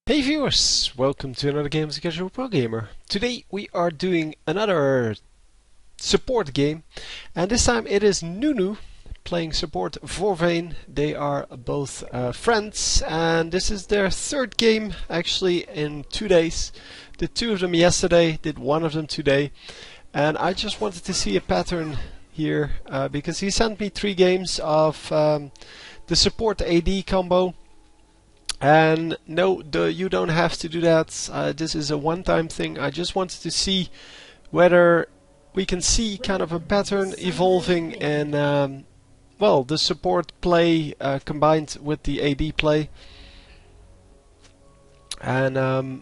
Hey viewers, welcome to another game as a Casual Pro Gamer. Today we are doing another support game, and this time it is Nunu playing support for Vayne. They are both friends, and this is their third game actually in 2 days. Did two of them yesterday, did one of them today, and I just wanted to see a pattern here because he sent me 3 games of the support AD combo. And no, you don't have to do that. This is a one-time thing. I just wanted to see whether we can see kind of a pattern evolving in, well, the support play combined with the AD play. And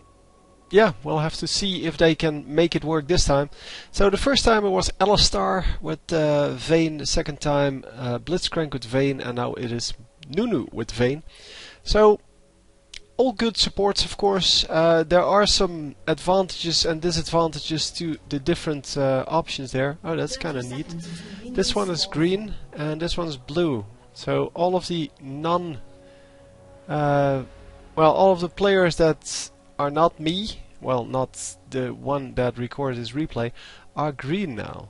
yeah, we'll have to see if they can make it work this time. So the first time it was Alistar with Vayne, the second time Blitzcrank with Vayne, and now it is Nunu with Vayne. So all good supports, of course. There are some advantages and disadvantages to the different options there. Oh, that's kind of neat. This one is green and this one is blue. So all of the all of the players that are not me, well, not the one that recorded this replay, are green now.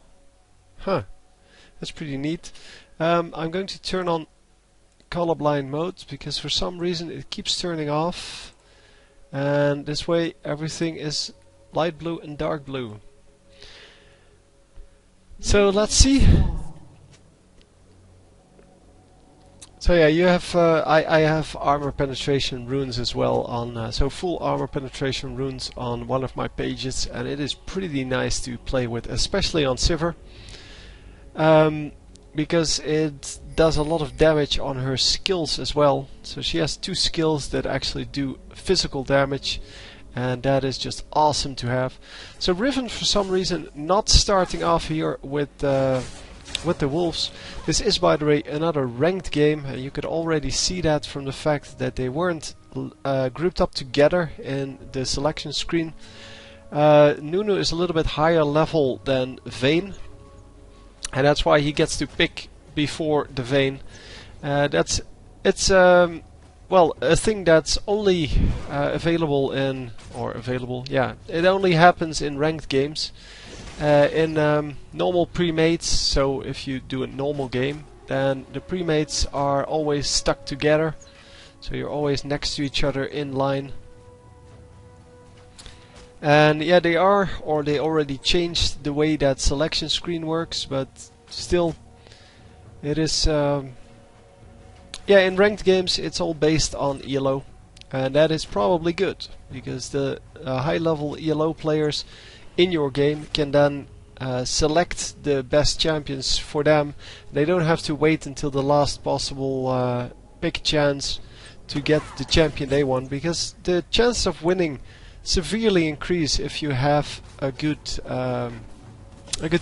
Huh, that's pretty neat. I'm going to turn on colorblind mode because for some reason it keeps turning off, and this way everything is light blue and dark blue. So let's see. So yeah, you have I have armor penetration runes as well on so full armor penetration runes on one of my pages, and it is pretty nice to play with, especially on Sivir. Because it does a lot of damage on her skills as well. So she has 2 skills that actually do physical damage, and that is just awesome to have. So Riven, for some reason, not starting off here with the wolves. This is, by the way, another ranked game, and you could already see that from the fact that they weren't grouped up together in the selection screen. Nunu is a little bit higher level than Vayne, and that's why he gets to pick before the Vayne. It's well, a thing that's only available in, yeah, it only happens in ranked games. In normal pre-mates, so if you do a normal game, then the pre-mates are always stuck together, so you're always next to each other in line. And yeah, they already changed the way that selection screen works, but still, it is, yeah, in ranked games it's all based on ELO, and that is probably good, because the high-level ELO players in your game can then select the best champions for them. They don't have to wait until the last possible pick chance to get the champion they want, because the chances of winning severely increase if you have a good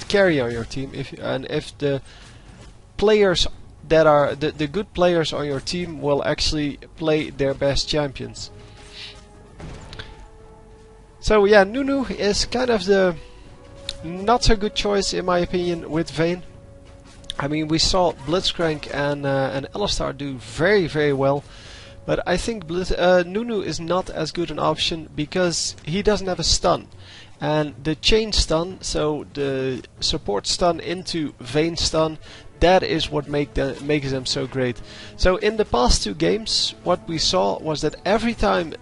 carry on your team. If the players that are the good players on your team will actually play their best champions. So yeah, Nunu is kind of the not so good choice in my opinion with Vayne. I mean, we saw Blitzcrank and Alistar do very well. But I think Nunu is not as good an option because he doesn't have a stun. And the chain stun, so the support stun into Vayne stun, that is what makes them so great. So in the past 2 games, what we saw was that every time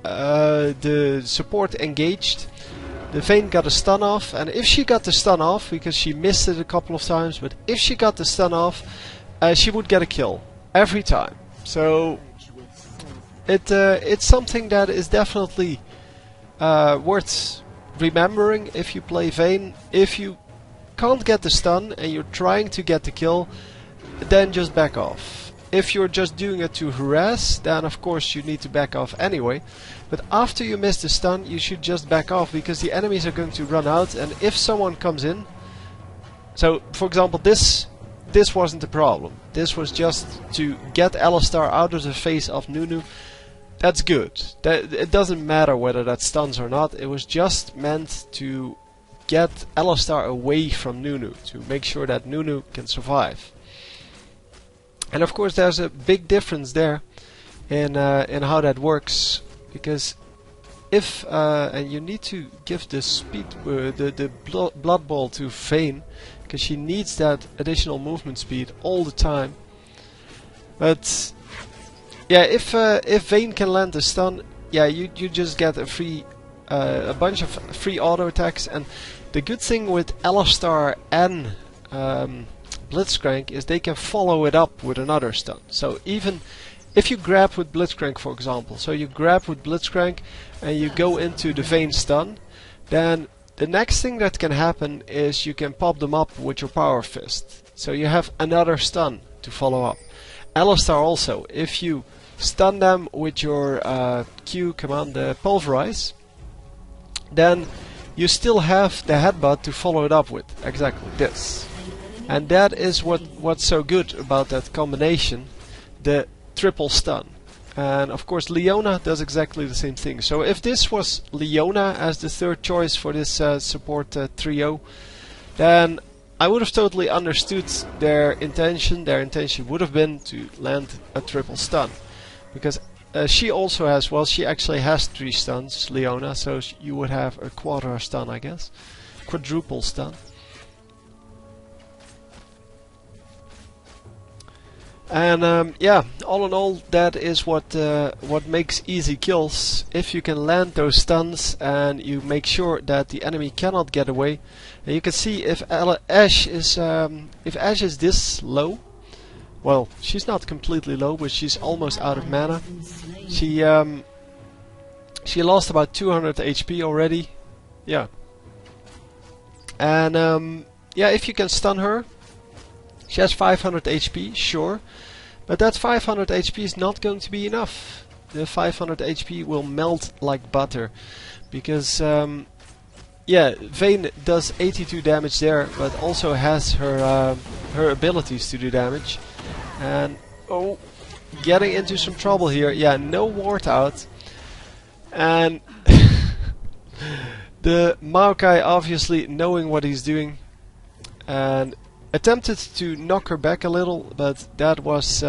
the support engaged, the Vayne got a stun off, and if she got the stun off, because she missed it a couple of times, but if she got the stun off, she would get a kill every time. So it's something that is definitely worth remembering if you play Vayne. If you can't get the stun and you're trying to get the kill, then just back off. If you're just doing it to harass, then of course you need to back off anyway. But after you miss the stun, you should just back off, because the enemies are going to run out, and if someone comes in... So, for example, this wasn't the problem. This was just to get Alistar out of the face of Nunu. That's good. It doesn't matter whether that stuns or not. It was just meant to get Alistar away from Nunu, to make sure that Nunu can survive. And of course there's a big difference there in how that works because if and you need to give the speed the blood ball to Vayne, because she needs that additional movement speed all the time. But yeah, if Vayne can land a stun, yeah, you just get a bunch of free auto attacks. And the good thing with Alistar and Blitzcrank is they can follow it up with another stun. So even if you grab with Blitzcrank, for example, so you grab with Blitzcrank and you go into the Vayne stun, then the next thing that can happen is you can pop them up with your Power Fist. So you have another stun to follow up. Alistar also, if you stun them with your Q command, Pulverize, then you still have the headbutt to follow it up with, exactly this. And that is what's so good about that combination, the triple stun. And of course Leona does exactly the same thing. So if this was Leona as the third choice for this support trio, then I would have totally understood their intention. Their intention would have been to land a triple stun. Because she also has, well, she actually has 3 stuns, Leona, so you would have a quadra stun, I guess. Quadruple stun. And yeah, all in all, that is what makes easy kills. If you can land those stuns and you make sure that the enemy cannot get away. And you can see if Ashe is this low, well, she's not completely low, but she's almost out of mana. She lost about 200 HP already. Yeah. And yeah, if you can stun her. She has 500 HP, sure, but that 500 HP is not going to be enough. The 500 HP will melt like butter, because yeah, Vayne does 82 damage there, but also has her her abilities to do damage. And oh, getting into some trouble here. Yeah, no ward out, and the Maokai obviously knowing what he's doing, and attempted to knock her back a little, but that was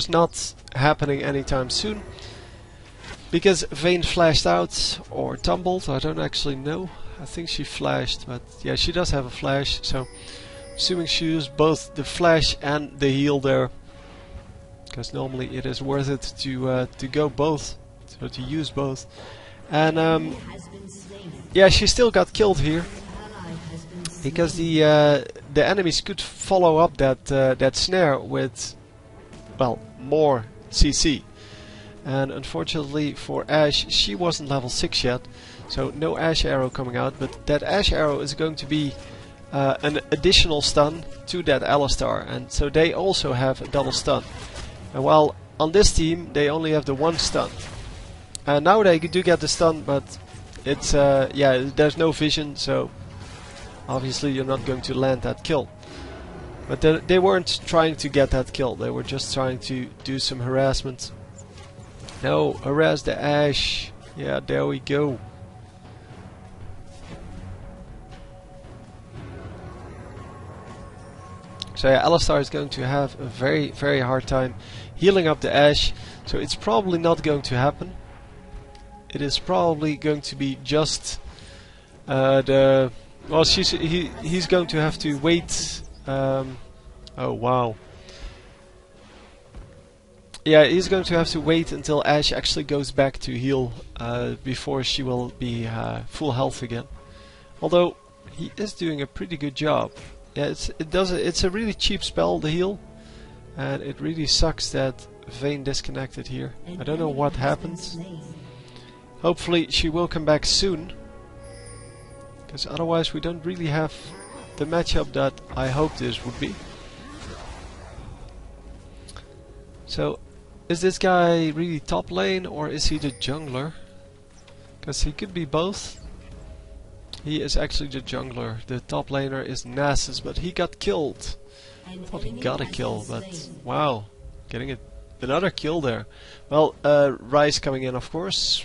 not happening anytime soon, because Vayne flashed out or tumbled. I don't actually know. I think she flashed, but yeah, she does have a flash. So, assuming she used both the flash and the heal there, because normally it is worth it to go both, so to use both. And yeah, she still got killed here, because the enemies could follow up that snare with, well, more CC. And unfortunately for Ashe, she wasn't level 6 yet, so no Ashe arrow coming out, but that Ashe arrow is going to be an additional stun to that Alistar, and so they also have a double stun. And while on this team they only have the 1 stun. And now they do get the stun, but it's yeah, there's no vision, so obviously you're not going to land that kill. But they weren't trying to get that kill, they were just trying to do some harassment. No, harass the Ashe. Yeah, there we go. So yeah, Alistar is going to have a very, very hard time healing up the Ashe, so it's probably not going to happen. It is probably going to be just the... Well, he's going to have to wait... oh wow. Yeah, he's going to have to wait until Ashe actually goes back to heal before she will be full health again. Although he is doing a pretty good job. Yeah, it's a really cheap spell, the heal, and it really sucks that Vayne disconnected here. I don't know what happened. Hopefully she will come back soon, because otherwise we don't really have the matchup that I hoped this would be. So, is this guy really top lane, or is he the jungler? Because he could be both. He is actually the jungler. The top laner is Nasus, but he got killed. I thought he got a kill, but wow, getting another kill there. Well, Ryze coming in, of course.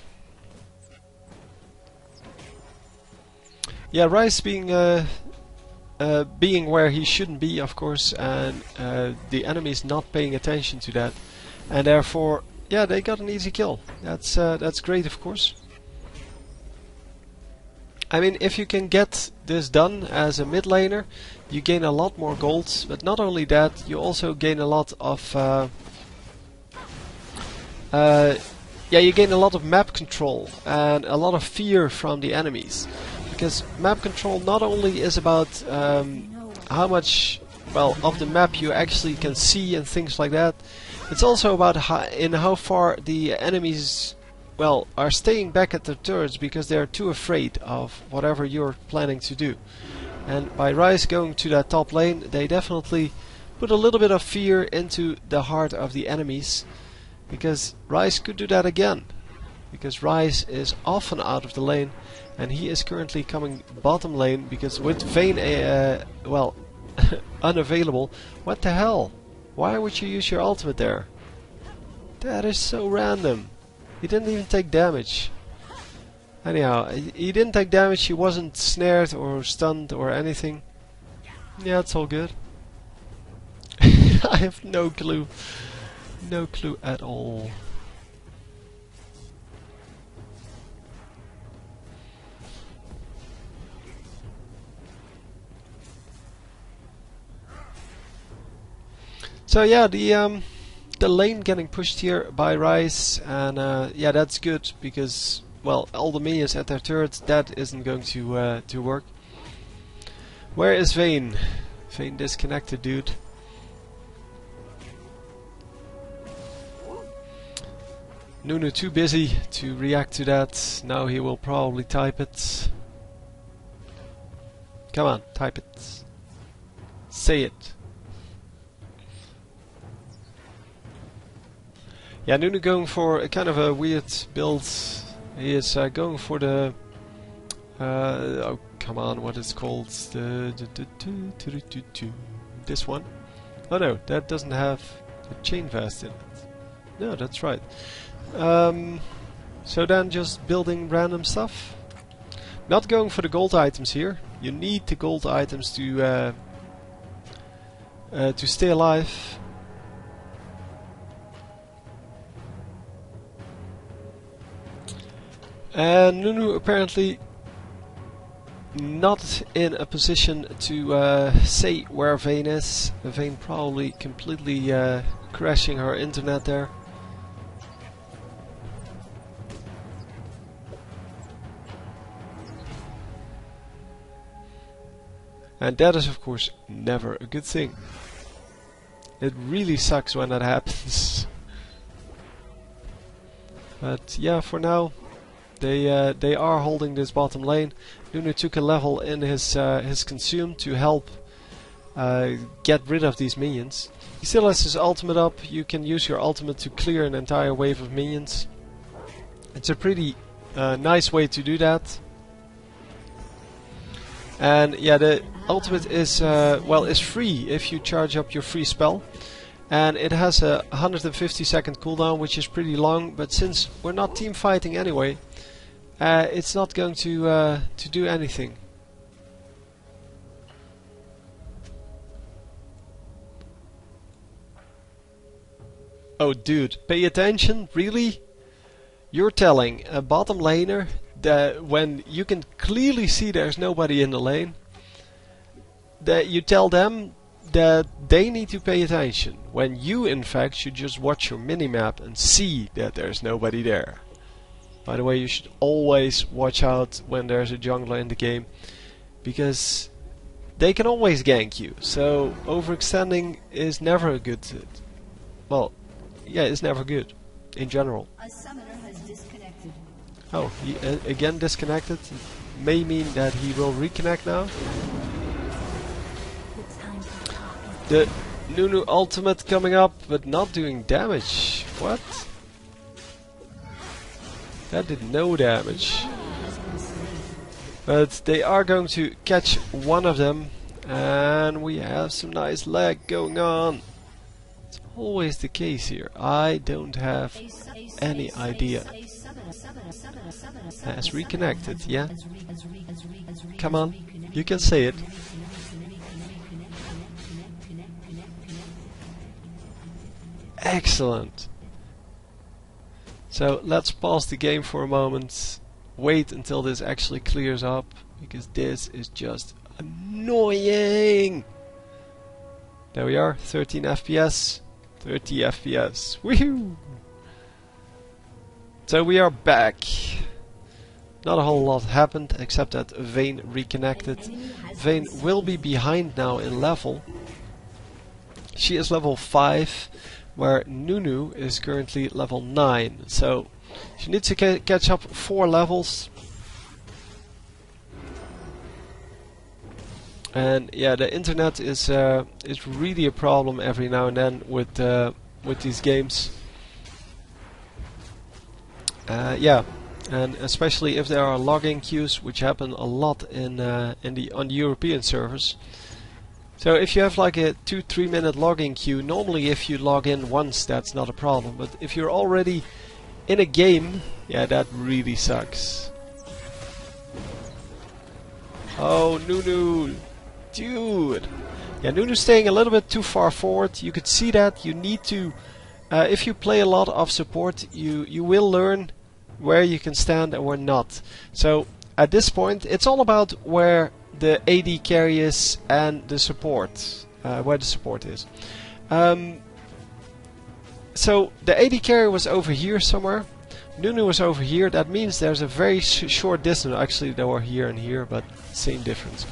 Yeah, Ryze being where he shouldn't be, of course, and the enemy is not paying attention to that, and therefore, yeah, they got an easy kill. That's great, of course. I mean, if you can get this done as a mid laner, you gain a lot more gold. But not only that, you also gain a lot of yeah, you gain a lot of map control and a lot of fear from the enemies. Because map control not only is about how much, well, of the map you actually can see and things like that. It's also about how far the enemies, well, are staying back at their turrets because they're too afraid of whatever you're planning to do. And by Ryze going to that top lane, they definitely put a little bit of fear into the heart of the enemies. Because Ryze could do that again. Because Ryze is often out of the lane. And he is currently coming bottom lane because with Vayne, well, unavailable. What the hell? Why would you use your ultimate there? That is so random. He didn't even take damage. Anyhow, he didn't take damage, he wasn't snared or stunned or anything. Yeah, it's all good. I have no clue. No clue at all. So yeah, the lane getting pushed here by Ryze, and yeah, that's good because, well, all the minions at their turrets, that isn't going to work. Where is Vayne? Vayne disconnected, dude. Nunu too busy to react to that. Now he will probably type it. Come on, type it. Say it. Yeah, Nunu going for a kind of a weird build. He is going for the oh, come on, what is it called? This one? Oh no, that doesn't have a chain vest in it. No, that's right. So then just building random stuff. Not going for the gold items here. You need the gold items to stay alive. And Nunu apparently not in a position to say where Vayne is. Vayne probably completely crashing her internet there. And that is of course never a good thing. It really sucks when that happens. But yeah, for now they are holding this bottom lane. Nunu took a level in his consume to help get rid of these minions. He still has his ultimate up. You can use your ultimate to clear an entire wave of minions. It's a pretty nice way to do that. And yeah, the ultimate is well, is free if you charge up your free spell. And it has a 150-second cooldown, which is pretty long. But since we're not team fighting anyway, it's not going to do anything. Oh dude, pay attention, really? You're telling a bottom laner that when you can clearly see there's nobody in the lane, that you tell them that they need to pay attention, when you in fact should just watch your minimap and see that there's nobody there. By the way, you should always watch out when there's a jungler in the game, because they can always gank you, so overextending is never a good... well, yeah, it's never good, in general. A summoner has disconnected. Oh, he again disconnected? May mean that he will reconnect now. The Nunu ultimate coming up, but not doing damage. What? That did no damage. But they are going to catch one of them, and we have some nice lag going on. It's always the case here. I don't have any idea. Has reconnected, yeah? Come on, you can say it. Excellent. So let's pause the game for a moment. Wait until this actually clears up, because this is just annoying. There we are, 13 FPS, 30 FPS. Woohoo! So we are back. Not a whole lot happened except that Vayne reconnected. Vayne will be behind now in level. She is level 5, where Nunu is currently level 9. So she needs to catch up 4 levels. And yeah, the internet is really a problem every now and then with these games. Yeah, and especially if there are logging queues, which happen a lot on the European servers. So if you have like a 2-3 minute logging queue, normally if you log in once, that's not a problem. But if you're already in a game, yeah, that really sucks. Oh, Nunu, dude. Yeah, Nunu's staying a little bit too far forward. You could see that. You need to, if you play a lot of support, you will learn where you can stand and where not. So at this point, it's all about where the AD carry is and the support, where the support is. So the AD carry was over here somewhere. Nunu was over here. That means there's a very short distance. Actually, they were here and here, but same difference.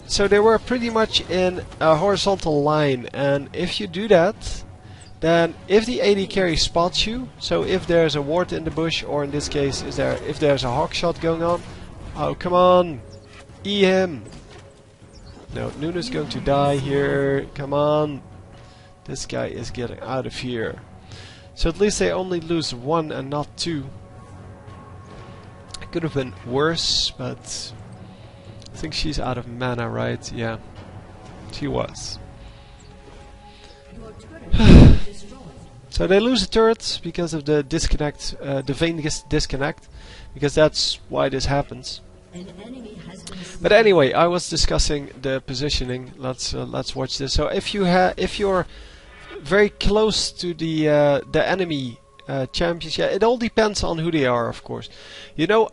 So they were pretty much in a horizontal line, and if you do that, then if the AD carry spots you, so if there's a ward in the bush, or in this case, if there's a hawk shot going on, oh come on, E him! No, Nunu's going to die here. Come on, this guy is getting out of here. So at least they only lose 1 and not 2. It could have been worse, but I think she's out of mana, right? Yeah, she was. So they lose a turret because of the disconnect, the Vayne disconnect, because that's why this happens. But anyway, I was discussing the positioning. Let's watch this. So if you're very close to the enemy champions, yeah, it all depends on who they are, of course. You know,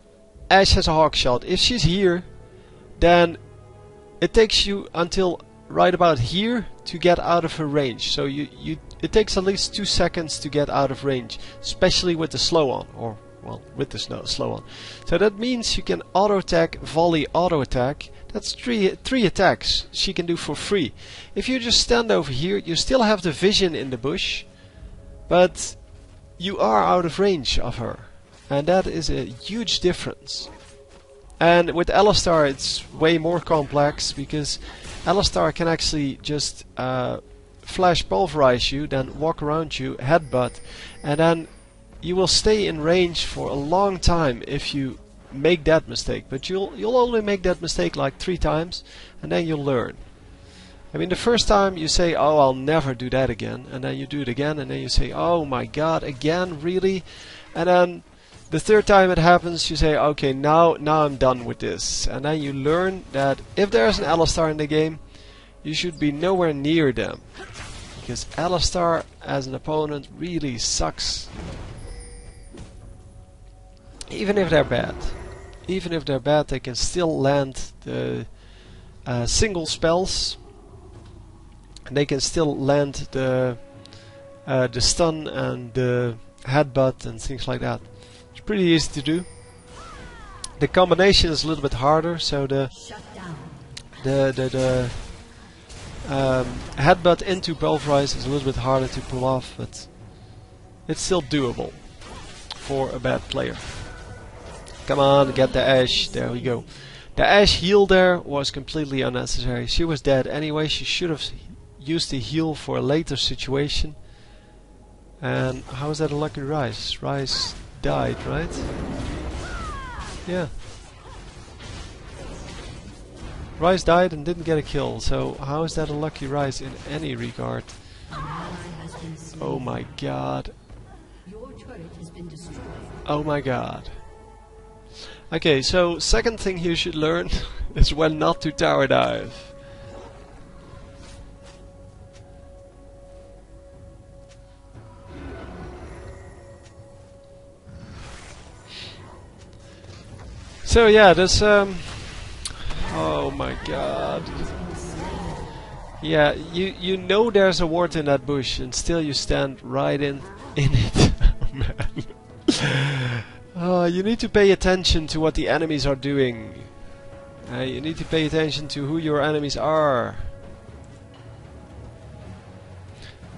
Ashe has a hawk shot. If she's here, then it takes you until right about here to get out of her range. So it takes at least 2 seconds to get out of range, especially with the slow on, or well, with the slow on. So that means you can auto attack, volley, auto attack. That's three attacks she can do for free. If you just stand over here, you still have the vision in the bush, but you are out of range of her, and that is a huge difference. And with Alistar it's way more complex, because Alistar can actually just flash pulverize you, then walk around you, headbutt, and then you will stay in range for a long time if you make that mistake. But you'll only make that mistake like 3 times, and then you'll learn. I mean, the first time you say, oh, I'll never do that again, and then you do it again, and then you say, oh my god, again, really? And then the 3rd time it happens, you say, okay, now I'm done with this. And then you learn that if there's an Alistar in the game, you should be nowhere near them, because Alistar as an opponent really sucks. Even if they're bad. Even if they're bad, they can still land the single spells. And they can still land the stun and the headbutt and things like that. It's pretty easy to do. The combination is a little bit harder, so the headbutt into pulverize is a little bit harder to pull off, but it's still doable for a bad player. Come on, get the Ashe. There we go. The Ashe heal there was completely unnecessary. She was dead anyway. She should have used the heal for a later situation. And how is that a lucky Rise? Rise died, right? Yeah. Rise died and didn't get a kill. So how is that a lucky Rise in any regard? Oh my god. Oh my god. Okay, so second thing you should learn is when not to tower dive. So yeah, this oh my god. Yeah, you know there's a ward in that bush, and still you stand right in it. Oh man. You need to pay attention to what the enemies are doing. You need to pay attention to who your enemies are.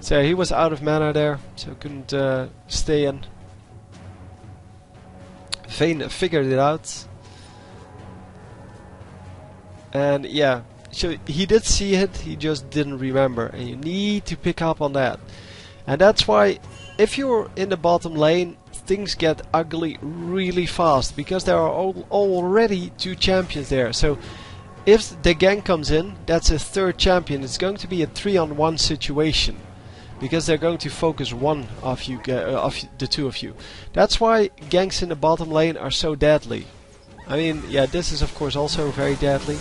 So he was out of mana there, so couldn't stay in. Vayne figured it out. And yeah, so he did see it, he just didn't remember. And you need to pick up on that. And that's why if you're in the bottom lane, things get ugly really fast. Because there are already 2 champions there. So if the gank comes in, that's a 3rd champion. It's going to be a 3-on-1 situation. Because they're going to focus one of you, of the 2 of you. That's why ganks in the bottom lane are so deadly. I mean, yeah, this is of course also very deadly.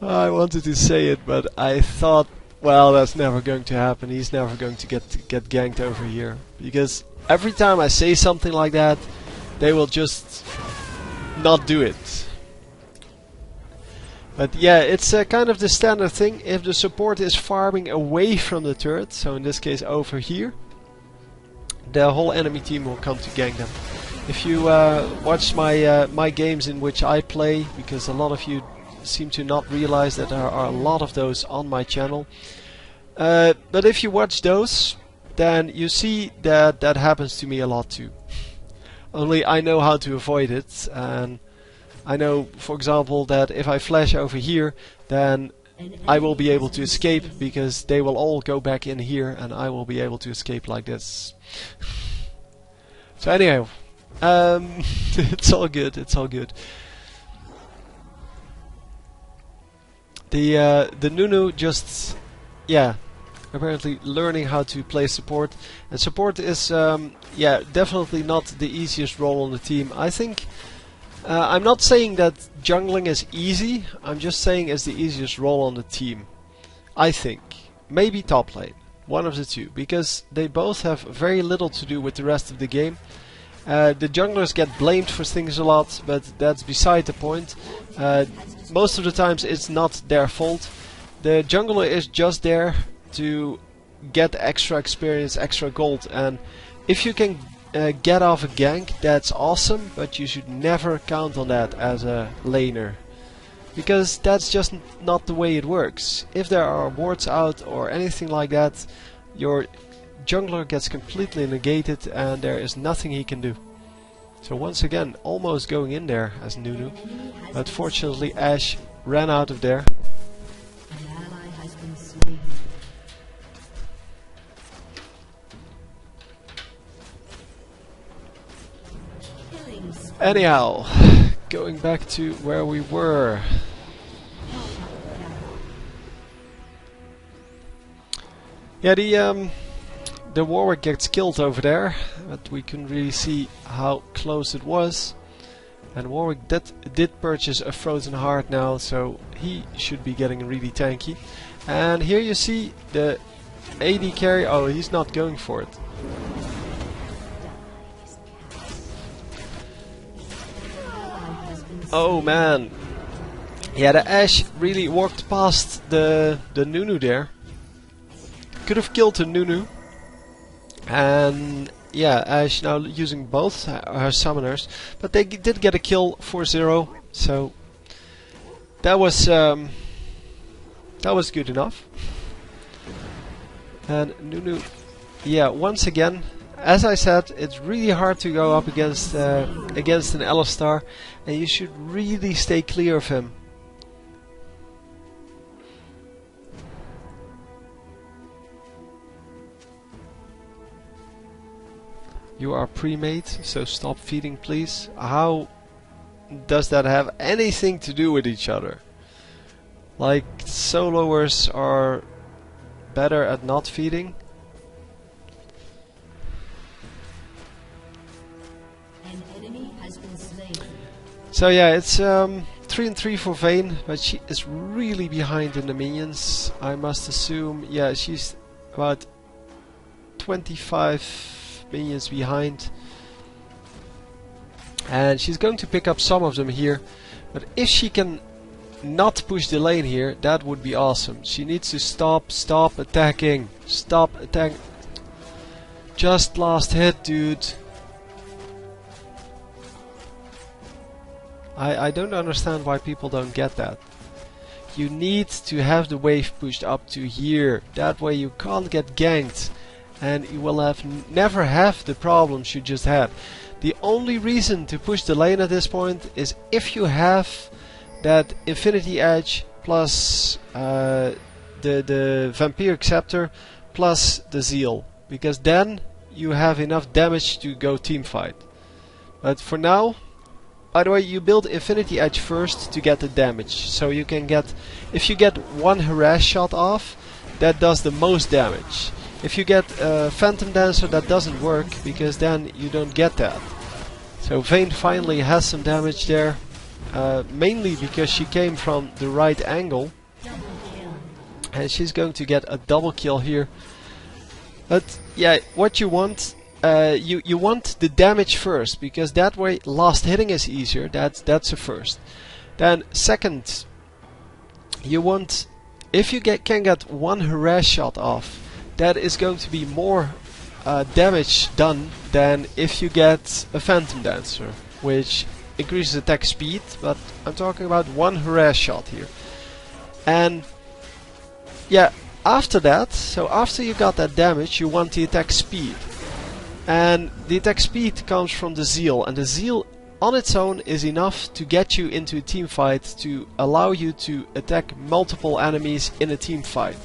I wanted to say it, but I thought, well, that's never going to happen. He's never going to get ganked over here. Because every time I say something like that, they will just not do it. But yeah, it's kind of the standard thing. If the support is farming away from the turret, so in this case over here, the whole enemy team will come to gank them. If you watch my my games in which I play, because a lot of you seem to not realize that there are a lot of those on my channel. But if you watch those, then you see that that happens to me a lot too. Only I know how to avoid it, and I know, for example, that if I flash over here, then I will be able to escape, because they will all go back in here and I will be able to escape like this. So anyhow, it's all good, it's all good. The Nunu just, yeah, apparently learning how to play support. And support is, yeah, definitely not the easiest role on the team. I think, I'm not saying that jungling is easy, I'm just saying it's the easiest role on the team. I think. Maybe top lane. One of the two. Because they both have very little to do with the rest of the game. The junglers get blamed for things a lot, but that's beside the point. Most of the times it's not their fault. The jungler is just there to get extra experience, extra gold, and if you can get off a gank, that's awesome, but you should never count on that as a laner. Because that's just not the way it works. If there are wards out or anything like that, your jungler gets completely negated and there is nothing he can do. So once again, almost going in there as Nunu, but fortunately Ashe ran out of there. Anyhow, going back to where we were. Yeah, the Warwick gets killed over there, but we couldn't really see how close it was. And Warwick did purchase a frozen heart now, so he should be getting really tanky. And here you see the AD carry. Oh, he's not going for it. Oh man, yeah, the Ashe really walked past the Nunu there. Could have killed the Nunu. And yeah, Ashe now using both her summoners, but they did get a kill for 0, so that was good enough. And Nunu, yeah, once again, as I said, it's really hard to go up against an Alistar, and you should really stay clear of him. You are pre-made, so stop feeding please. How does that have anything to do with each other? Like, soloers are better at not feeding? So yeah, it's 3 and 3 for Vayne, but she is really behind in the minions. I must assume, yeah, she's about 25 minions behind. And she's going to pick up some of them here. But if she can not push the lane here, that would be awesome. She needs to stop attacking. Stop attacking. Just last hit, dude. I don't understand why people don't get that. You need to have the wave pushed up to here. That way you can't get ganked. And you will never have the problems you just had. The only reason to push the lane at this point is if you have that Infinity Edge plus the Vampiric Scepter plus the Zeal. Because then you have enough damage to go team fight. But for now, by the way, you build Infinity Edge first to get the damage. So you can get, if you get one harass shot off, that does the most damage. If you get Phantom Dancer, that doesn't work because then you don't get that. So Vayne finally has some damage there, mainly because she came from the right angle. And she's going to get a double kill here. But yeah, what you want, you want the damage first, because that way last hitting is easier. That's a first. Then second, you want, if you can get one harass shot off, that is going to be more damage done than if you get a Phantom Dancer, which increases attack speed, but I'm talking about one harass shot here. And yeah, after that, so after you got that damage, you want the attack speed. And the attack speed comes from the Zeal, and the Zeal on its own is enough to get you into a team fight, to allow you to attack multiple enemies in a team fight.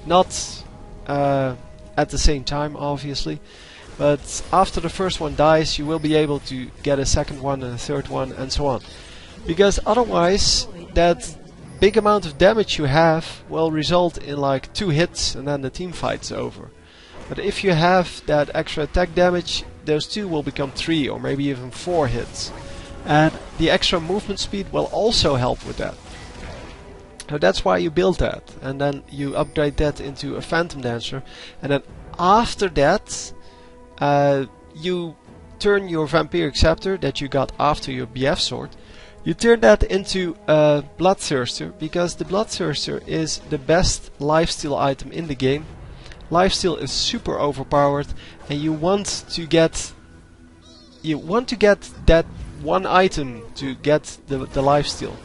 Not at the same time, obviously, but after the first one dies, you will be able to get a second one and a third one and so on. Because otherwise, that big amount of damage you have will result in like 2 hits and then the team fight's over. But if you have that extra attack damage, those 2 will become 3 or maybe even 4 hits. And the extra movement speed will also help with that. So that's why you build that, and then you upgrade that into a Phantom Dancer, and then after that you turn your Vampiric Scepter that you got after your BF Sword, you turn that into a Bloodthirster, because the Bloodthirster is the best lifesteal item in the game. Lifesteal is super overpowered, and you want to get that one item to get the lifesteal.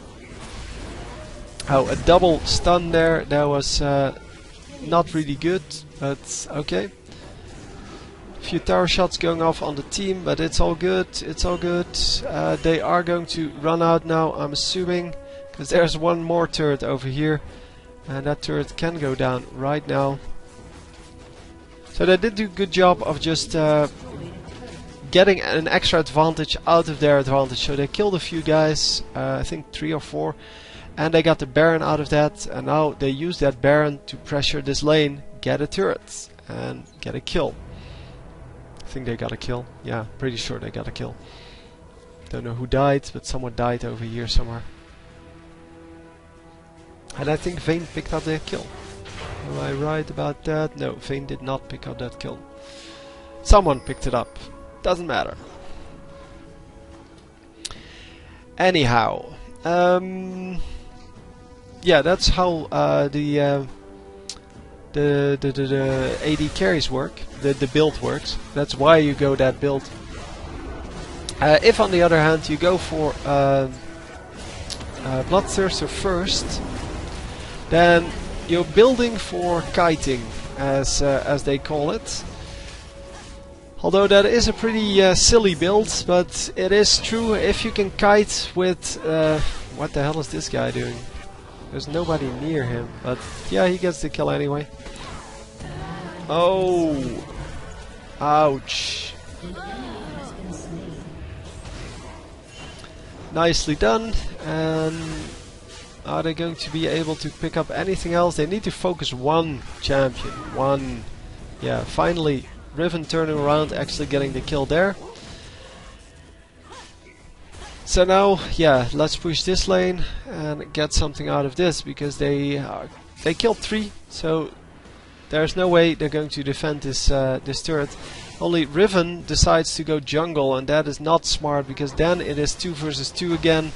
Oh, a double stun there. That was not really good, but okay. A few tower shots going off on the team, but it's all good. It's all good. They are going to run out now, I'm assuming, because there's one more turret over here, and that turret can go down right now. So they did do a good job of just getting an extra advantage out of their advantage. So they killed a few guys, I think 3 or 4. And they got the Baron out of that, and now they use that Baron to pressure this lane, get a turret, and get a kill. I think they got a kill. Yeah, pretty sure they got a kill. Don't know who died, but someone died over here somewhere. And I think Vayne picked up their kill. Am I right about that? No, Vayne did not pick up that kill. Someone picked it up. Doesn't matter. Anyhow. Yeah, that's how the AD carries work, the build works. That's why you go that build. If on the other hand you go for Bloodthirster first, then you're building for kiting, as they call it. Although that is a pretty silly build, but it is true. If you can kite with what the hell is this guy doing? There's nobody near him, but yeah, he gets the kill anyway. Oh! Ouch! Nicely done. And are they going to be able to pick up anything else? They need to focus one champion. One. Yeah, finally Riven turning around, actually getting the kill there. So now, yeah, let's push this lane and get something out of this, because they killed 3, so there's no way they're going to defend this turret. Only Riven decides to go jungle, and that is not smart, because then it is 2 versus 2 again,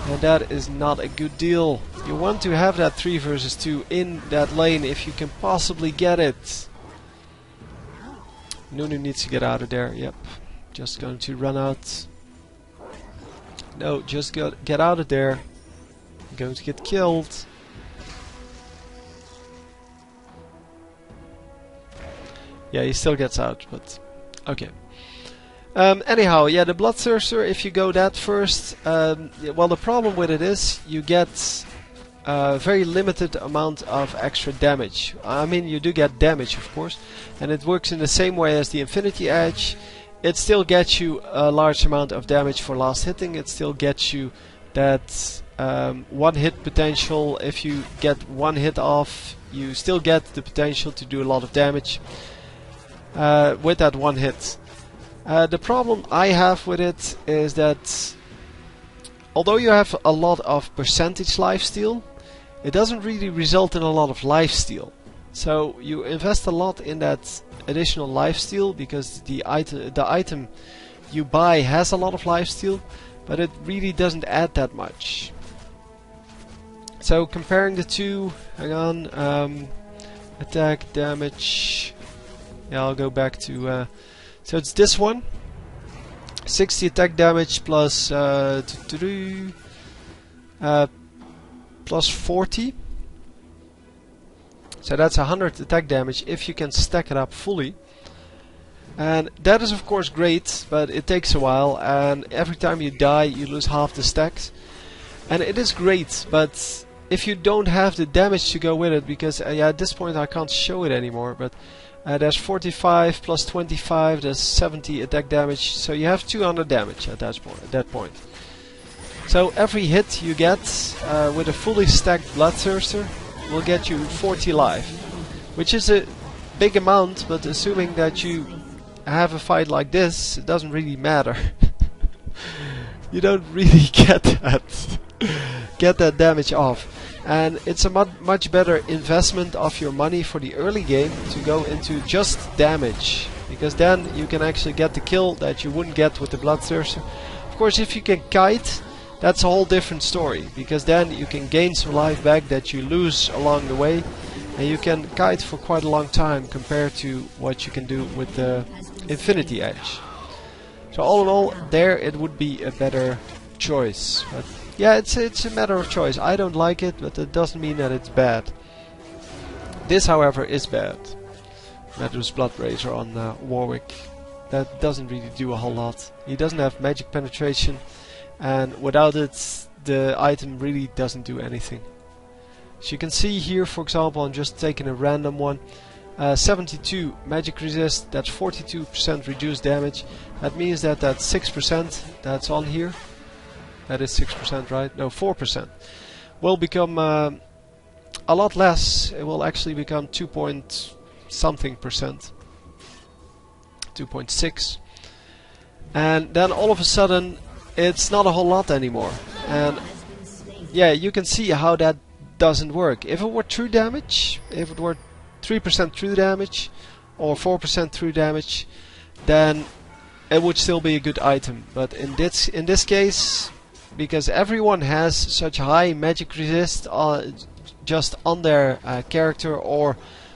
and that is not a good deal. You want to have that 3 versus 2 in that lane if you can possibly get it. Nunu needs to get out of there. Yep, just going to run out. No, just get out of there. I'm going to get killed. Yeah, he still gets out, but okay. Anyhow, yeah, the Bloodthirster, if you go that first, well, the problem with it is you get a very limited amount of extra damage. I mean, you do get damage, of course, and it works in the same way as the Infinity Edge. It still gets you a large amount of damage for last hitting. It still gets you that one hit potential. If you get one hit off, you still get the potential to do a lot of damage with that one hit. The problem I have with it is that although you have a lot of percentage lifesteal, it doesn't really result in a lot of lifesteal. So you invest a lot in that additional lifesteal because the item you buy has a lot of lifesteal, but it really doesn't add that much. So comparing the two, hang on, attack, damage, yeah, I'll go back to, so it's this one, 60 attack damage plus, plus 40. So that's 100 attack damage if you can stack it up fully. And that is of course great, but it takes a while, and every time you die you lose half the stacks. And it is great, but if you don't have the damage to go with it, because yeah, at this point I can't show it anymore, but there's 45 plus 25, there's 70 attack damage, so you have 200 damage at that point. So every hit you get with a fully stacked Bloodthirster will get you 40 life, which is a big amount, but assuming that you have a fight like this, it doesn't really matter. You don't really get that damage off. And it's a much better investment of your money for the early game to go into just damage, because then you can actually get the kill that you wouldn't get with the Bloodthirster. Of course, if you can kite, that's a whole different story, because then you can gain some life back that you lose along the way, and you can kite for quite a long time compared to what you can do with the Infinity Edge. So all in all, there it would be a better choice. But yeah, it's a matter of choice. I don't like it, but it doesn't mean that it's bad. This, however, is bad. Medu's Bloodrazor on Warwick. That doesn't really do a whole lot. He doesn't have magic penetration, and without it, the item really doesn't do anything. As you can see here, for example, I'm just taking a random one. 72 magic resist, that's 42% reduced damage. That means that that 6% that's on here, that is 6%, right? No, 4%, will become a lot less. It will actually become 2 point something percent, 2.6, and then all of a sudden it's not a whole lot anymore. And yeah, you can see how that doesn't work. If it were true damage, if it were 3% true damage or 4% true damage, then it would still be a good item. But in this case, because everyone has such high magic resist just on their character, or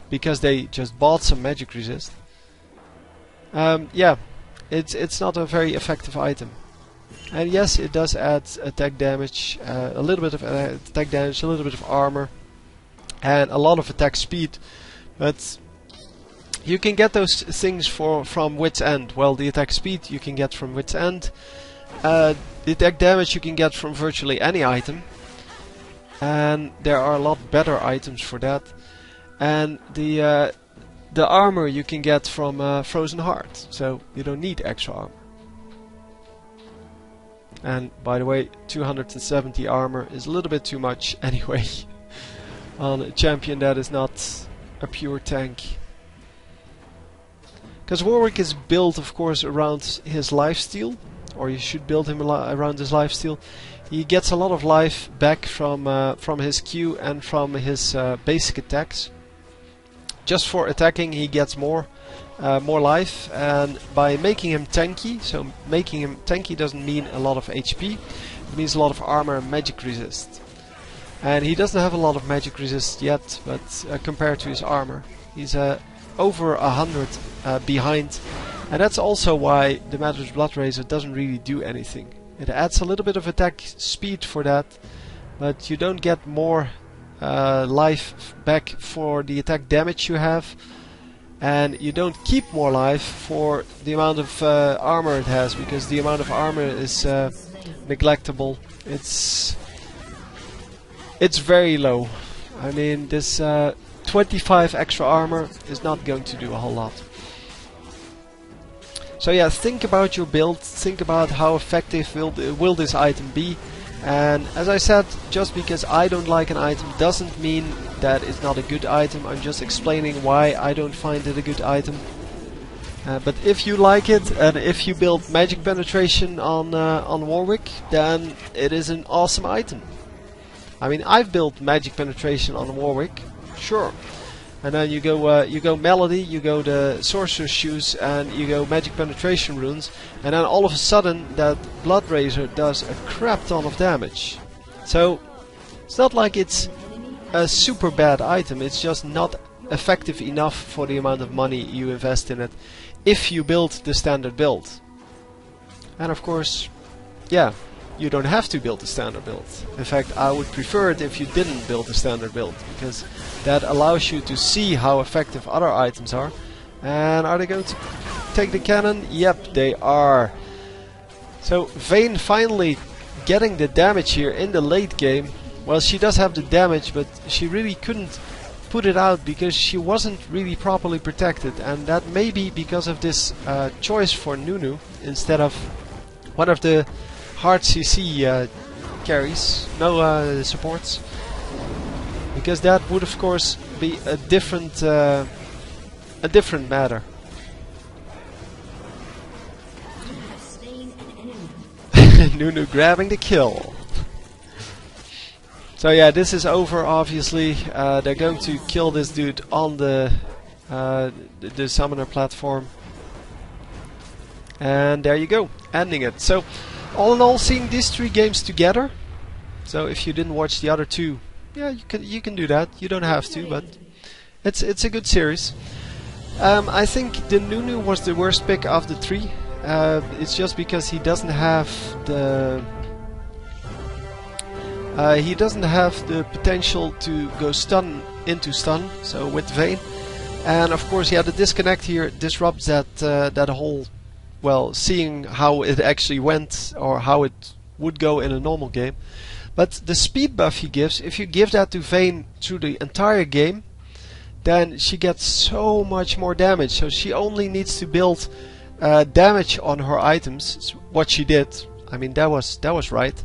because they just bought some magic resist, yeah, it's not a very effective item. And yes, it does add attack damage, a little bit of attack damage, a little bit of armor, and a lot of attack speed. But you can get those things from Wit's End. Well, the attack speed you can get from Wit's End. The attack damage you can get from virtually any item. And there are a lot better items for that. And the armor you can get from Frozen Heart. So you don't need extra armor. And by the way, 270 armor is a little bit too much anyway on a champion that is not a pure tank. Because Warwick is built, of course, around his lifesteal, or you should build him around his lifesteal. He gets a lot of life back from his Q and from his basic attacks. just for attacking he gets more life, and by making him tanky, so making him tanky doesn't mean a lot of HP, it means a lot of armor and magic resist. And he doesn't have a lot of magic resist yet, but compared to his armor, he's over 100 behind, and that's also why the Madras Blood Razor doesn't really do anything. It adds a little bit of attack speed for that, but you don't get more life back for the attack damage you have, and you don't keep more life for the amount of armor it has, because the amount of armor is neglectable. It's very low. I mean, this 25 extra armor is not going to do a whole lot. So yeah, think about your build, think about how effective will this item be. And as I said, just because I don't like an item doesn't mean that it's not a good item. I'm just explaining why I don't find it a good item. But if you like it, and if you build magic penetration on Warwick, then it is an awesome item. I mean, I've built magic penetration on Warwick, sure. And then you go melody, you go the sorcerer's shoes, and you go magic penetration runes, and then all of a sudden that blood razor does a crap ton of damage. So it's not like it's a super bad item, it's just not effective enough for the amount of money you invest in it if you build the standard build. And of course, yeah, you don't have to build the standard build. In fact, I would prefer it if you didn't build the standard build, because that allows you to see how effective other items are. And are they going to take the cannon? Yep, they are. So Vayne finally getting the damage here in the late game. Well, she does have the damage, but she really couldn't put it out because she wasn't really properly protected, and that may be because of this choice for Nunu instead of one of the hard CC carries, no supports, because that would of course be a different matter. Nunu grabbing the kill. So yeah, this is over obviously. They're going to kill this dude on the summoner platform. And there you go, ending it. So all in all, seeing these 3 games together, so if you didn't watch the other 2, yeah, you can do that. You don't have to, but it's a good series. I think the Nunu was the worst pick of the 3. It's just because he doesn't have the potential to go stun into stun. So with Vayne, and of course, yeah, the disconnect here disrupts that whole. Well, seeing how it actually went, or how it would go in a normal game. But the speed buff he gives, if you give that to Vayne through the entire game, then she gets so much more damage. So she only needs to build damage on her items. It's what she did. I mean, that was right.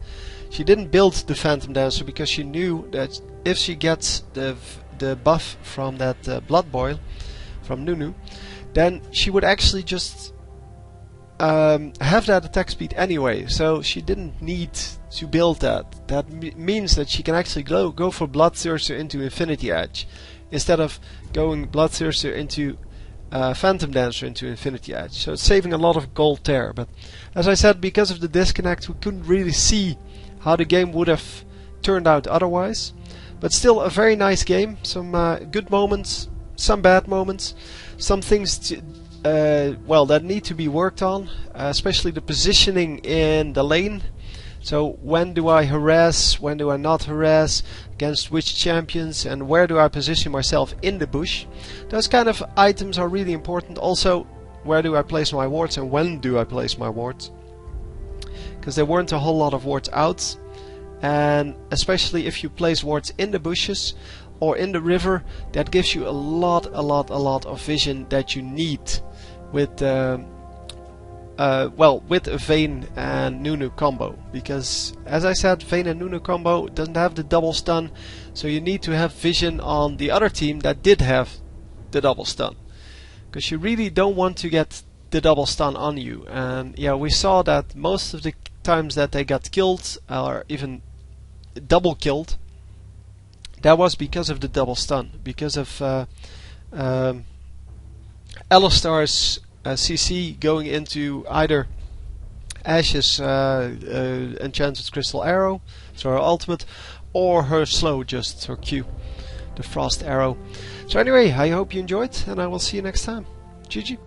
She didn't build the Phantom Dancer because she knew that if she gets the buff from that Blood Boil from Nunu, then she would actually just have that attack speed anyway, so she didn't need to build that. That means that she can actually go for Bloodthirster into Infinity Edge instead of going Bloodthirster into Phantom Dancer into Infinity Edge. So it's saving a lot of gold there. But as I said, because of the disconnect, we couldn't really see how the game would have turned out otherwise. But still a very nice game. Some good moments, some bad moments, some things that need to be worked on, especially the positioning in the lane. So when do I harass, when do I not harass, against which champions, and where do I position myself in the bush. Those kind of items are really important. Also, where do I place my wards and when do I place my wards, because there weren't a whole lot of wards out, and especially if you place wards in the bushes or in the river, that gives you a lot of vision that you need with with a Vayne and Nunu combo, because as I said, Vayne and Nunu combo doesn't have the double stun, so you need to have vision on the other team that did have the double stun, because you really don't want to get the double stun on you. And yeah, we saw that most of the times that they got killed or even double killed, that was because of the double stun, because of Alistar's CC going into either Ash's Enchanted Crystal Arrow, so her ultimate, or her slow, just her Q, the Frost Arrow. So anyway, I hope you enjoyed, and I will see you next time. GG.